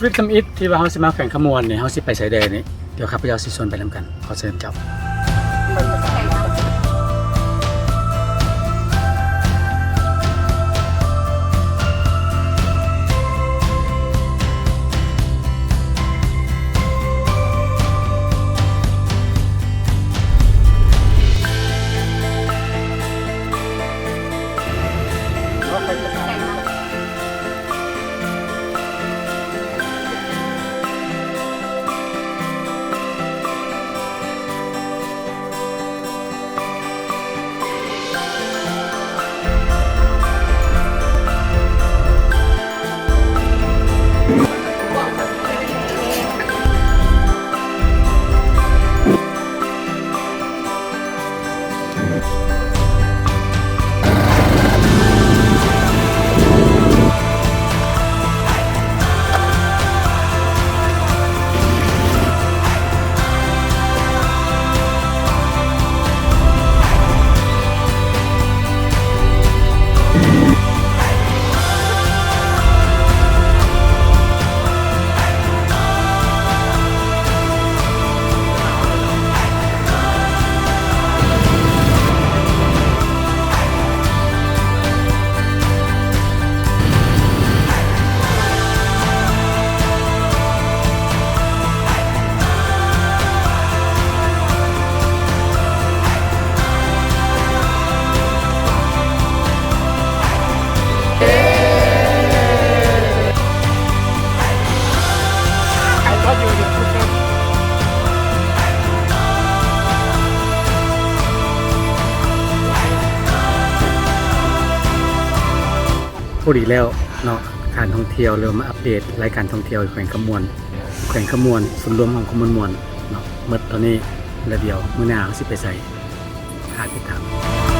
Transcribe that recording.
ริปทำอิฐที่ว่าเฮาสิมาแข่งขมวนนี่เฮาสิไปไสแดนนี่เดี๋ยวข้าพเจ้าสิชวนไปนำกันขอเชิญเจ้าพูดอีกแล้วเนาะการท่องเที่ยวเริ่มมาอัปเดตรายการท่องเที่ยวแขวงขมวนส่วนรวมของขมวนมวลเนาะหมดตอนนี้แล้วเดียวมื้อหน้าสิไปใส่หาติดตาม